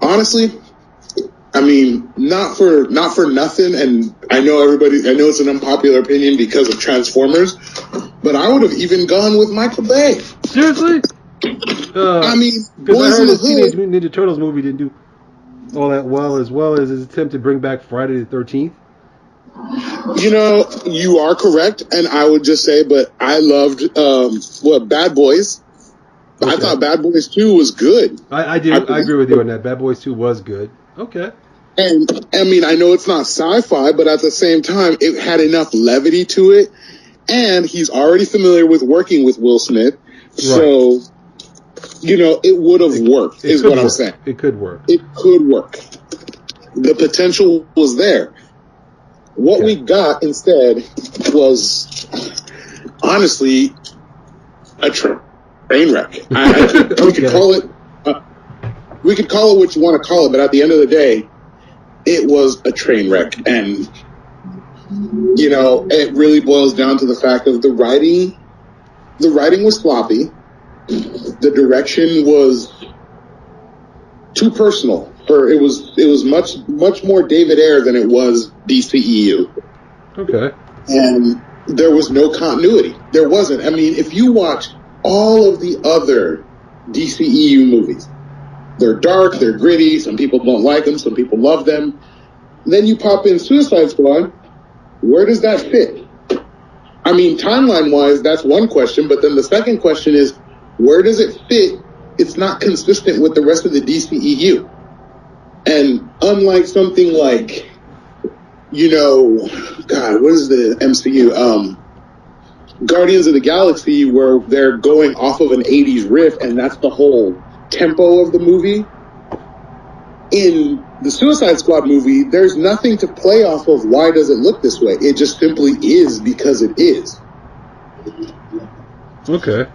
Honestly, I mean, not for nothing, and I know it's an unpopular opinion because of Transformers, but I would have even gone with Michael Bay. Seriously? I mean, because I heard his Teenage Mutant Ninja Turtles movie didn't do all that well as his attempt to bring back Friday the 13th. You know, you are correct, and I would just say, but I loved Bad Boys. Okay. I thought Bad Boys 2 was good. I agree with you on that. Bad Boys 2 was good. Okay. And, I mean, I know it's not sci-fi, but at the same time, it had enough levity to it, and he's already familiar with working with Will Smith, right. So, you know, it would have worked, is what I'm saying. It could work. It could work. The potential was there. What we got instead was, honestly, a train wreck. We could call it. We could call it what you want to call it, but at the end of the day, it was a train wreck, and you know, it really boils down to the fact of the writing. The writing was sloppy. The direction was too personal. It was much more David Ayer than it was DCEU. Okay. And there was no continuity. There wasn't. I mean, if you watch all of the other DCEU movies, they're dark, they're gritty, some people don't like them, some people love them. Then you pop in Suicide Squad, where does that fit? I mean, timeline-wise, that's one question, but then the second question is, where does it fit? It's not consistent with the rest of the DCEU. And unlike something like, you know, God, what is the MCU? Guardians of the Galaxy, where they're going off of an 80s riff, and that's the whole tempo of the movie. In the Suicide Squad movie, there's nothing to play off of why does it look this way. It just simply is because it is. Okay.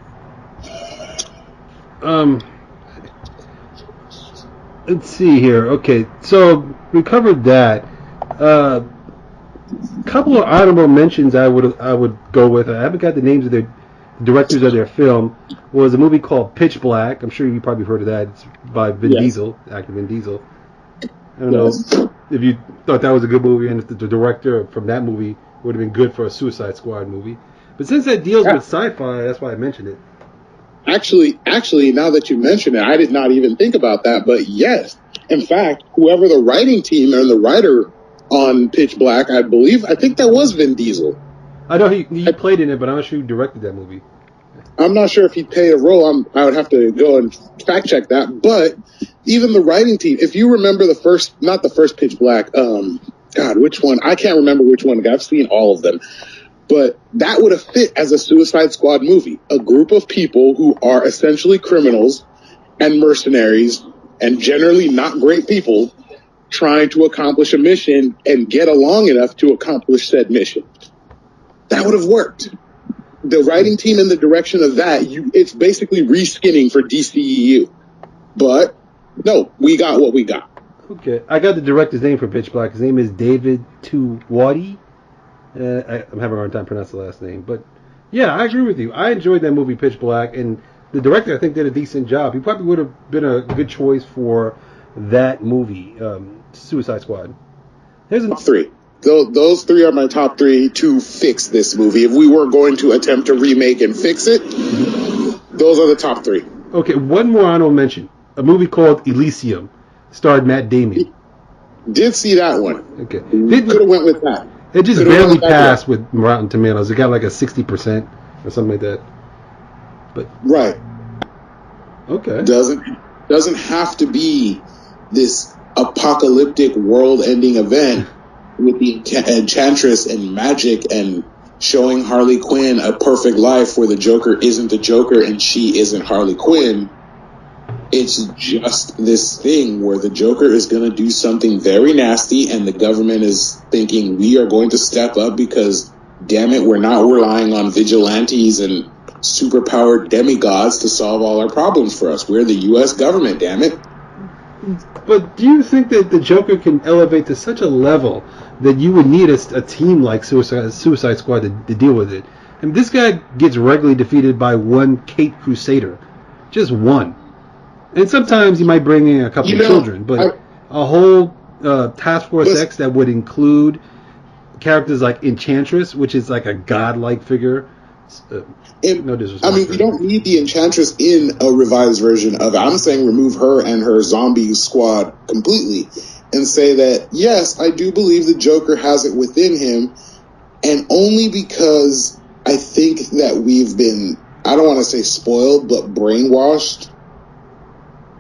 Let's see here. Okay, so we covered that. Couple of honorable mentions I would go with. I haven't got the names of the directors of their film. Was a movie called Pitch Black. I'm sure you probably heard of that. It's by Vin Diesel, actor Vin Diesel. I don't know if you thought that was a good movie, and if the director from that movie would have been good for a Suicide Squad movie. But since that deals with sci-fi, that's why I mentioned it. Actually, now that you mention it, I did not even think about that. But yes, in fact, whoever the writing team and the writer on Pitch Black, I think that was Vin Diesel. I know he played in it, but I'm not sure who directed that movie. I'm not sure if he played a role. I would have to go and fact check that. But even the writing team, if you remember not the first Pitch Black, God, which one? I can't remember which one. I've seen all of them. But that would have fit as a Suicide Squad movie. A group of people who are essentially criminals and mercenaries and generally not great people trying to accomplish a mission and get along enough to accomplish said mission. That would have worked. The writing team in the direction of that, it's basically reskinning for DCEU. But, no, we got what we got. Okay. I got the director's name for Pitch Black. His name is David Tuwadi. I'm having a hard time pronouncing the last name. But, yeah, I agree with you. I enjoyed that movie, Pitch Black, and the director, I think, did a decent job. He probably would have been a good choice for that movie, Suicide Squad. Here's top three. Those three are my top three to fix this movie. If we were going to attempt to remake and fix it, those are the top three. Okay, one more honorable mention. A movie called Elysium, starred Matt Damon. Did see that one. Okay. Could have went with that. It just barely passed with Rotten Tomatoes. It got like a 60% or something like that. But right. Okay. Doesn't have to be this apocalyptic world-ending event with the enchantress and magic and showing Harley Quinn a perfect life where the Joker isn't the Joker and she isn't Harley Quinn. It's just this thing where the Joker is going to do something very nasty and the government is thinking we are going to step up because, damn it, we're not relying on vigilantes and superpowered demigods to solve all our problems for us. We're the U.S. government, damn it. But do you think that the Joker can elevate to such a level that you would need a team like Suicide Squad to deal with it? I mean, this guy gets regularly defeated by one Caped Crusader. Just one. And sometimes you might bring in a couple of children, but a whole Task Force X that would include characters like Enchantress, which is like a godlike figure. No disrespect. I mean, we don't need the Enchantress in a revised version of it. I'm saying remove her and her zombie squad completely and say that, yes, I do believe the Joker has it within him, and only because I think that we've been, I don't want to say spoiled, but brainwashed.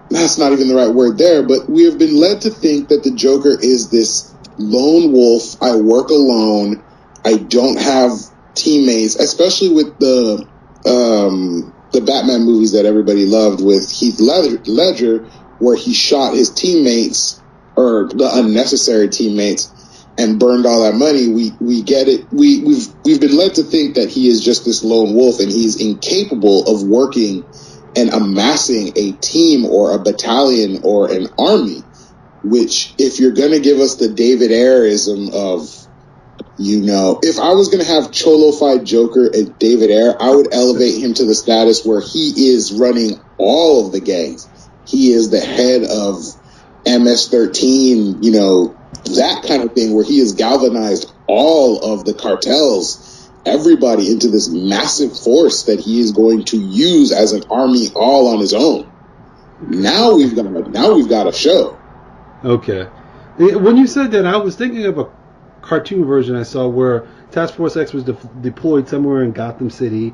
That's not even the right word there, but we have been led to think that the Joker is this lone wolf. I work alone. I don't have teammates, especially with the Batman movies that everybody loved with Heath Ledger, where he shot his teammates, or the unnecessary teammates, and burned all that money. We get it. We've been led to think that he is just this lone wolf and he's incapable of working and amassing a team or a battalion or an army, which, if you're going to give us the David Ayerism of, if I was going to have Cholo-fied Joker and David Ayer, I would elevate him to the status where he is running all of the gangs. He is the head of MS-13, that kind of thing, where he has galvanized all of the cartels, everybody, into this massive force that he is going to use as an army all on his own. Now we've got a show. Okay. When you said that, I was thinking of a cartoon version I saw where Task Force X was deployed somewhere in Gotham City,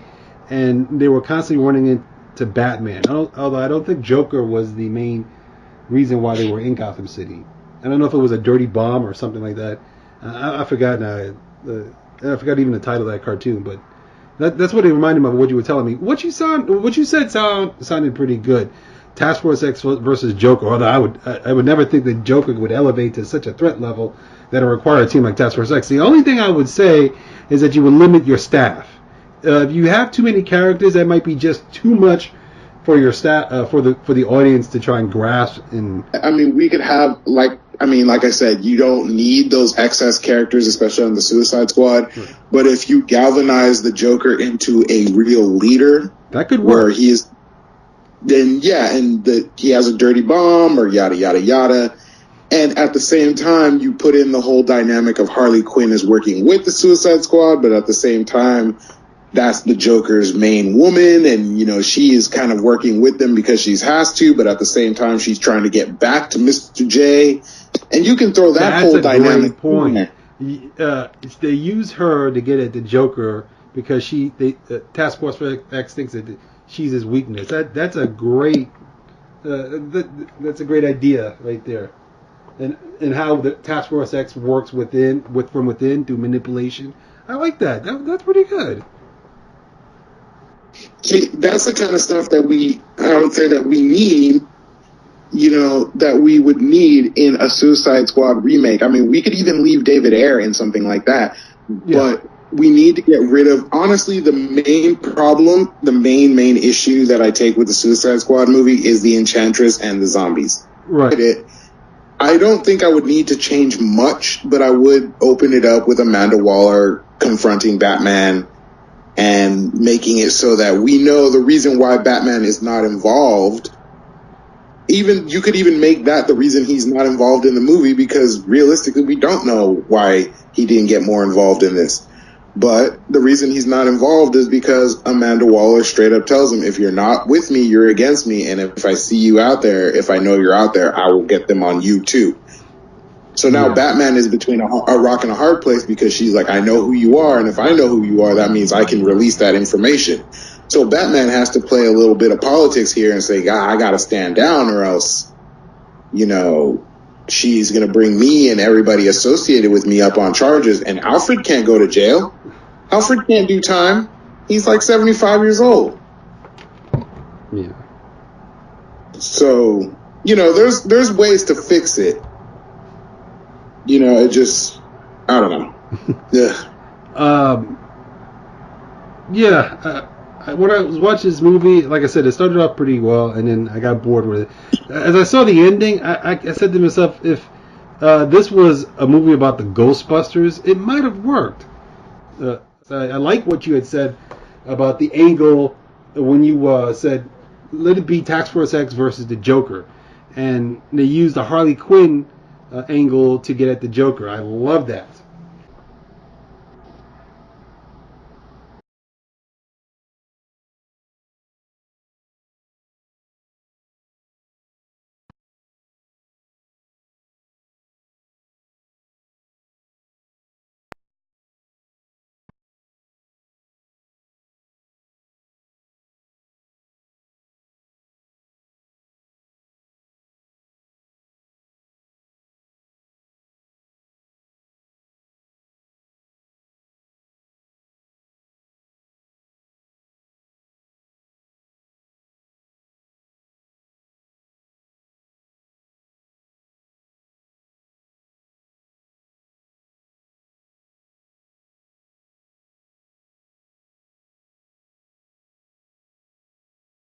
and they were constantly running into Batman. Although I don't think Joker was the main reason why they were in Gotham City. I don't know if it was a dirty bomb or something like that. I forgot now. I forgot even the title of that cartoon, but that's what it reminded me of what you were telling me. What you said sounded pretty good. Task Force X versus Joker. Although I would never think that Joker would elevate to such a threat level that it require a team like Task Force X. The only thing I would say is that you would limit your staff. If you have too many characters, that might be just too much for your staff, for the audience to try and grasp. And I mean, we could have like I said, you don't need those excess characters, especially on the Suicide Squad. Right. But if you galvanize the Joker into a real leader, that could work. Where he is, then yeah, and he has a dirty bomb or yada yada yada. And at the same time, you put in the whole dynamic of Harley Quinn is working with the Suicide Squad, but at the same time, that's the Joker's main woman, and, she is kind of working with them because she has to, but at the same time, she's trying to get back to Mr. J. And you can throw that whole dynamic point. They use her to get at the Joker because Task Force X thinks that she's his weakness. That's a great that's a great idea right there. And how the Task Force X works from within through manipulation. I like that. That's pretty good. See, that's the kind of stuff that I would say that we need, that we would need in a Suicide Squad remake. I mean, we could even leave David Ayer in something like that, but we need to get rid of, honestly, the main problem, the main issue that I take with the Suicide Squad movie is the Enchantress and the zombies. Right. I don't think I would need to change much, but I would open it up with Amanda Waller confronting Batman and making it so that we know the reason why Batman is not involved. You could even make that the reason he's not involved in the movie, because realistically we don't know why he didn't get more involved in this. But the reason he's not involved is because Amanda Waller straight up tells him, if you're not with me, you're against me. And if I see you out there, if I know you're out there, I will get them on you too. So now Batman is between a rock and a hard place, because she's like, I know who you are. And if I know who you are, that means I can release that information. So Batman has to play a little bit of politics here and say, I got to stand down, or else, she's going to bring me and everybody associated with me up on charges. And Alfred can't go to jail. Alfred can't do time. He's like 75 years old. Yeah. So, there's ways to fix it. It just, I don't know. Yeah. When I was watching this movie, like I said, it started off pretty well, and then I got bored with it. As I saw the ending, I said to myself, if this was a movie about the Ghostbusters, it might have worked. I like what you had said about the angle when you said let it be Task Force X versus the Joker, and they used the Harley Quinn angle to get at the Joker. I love that.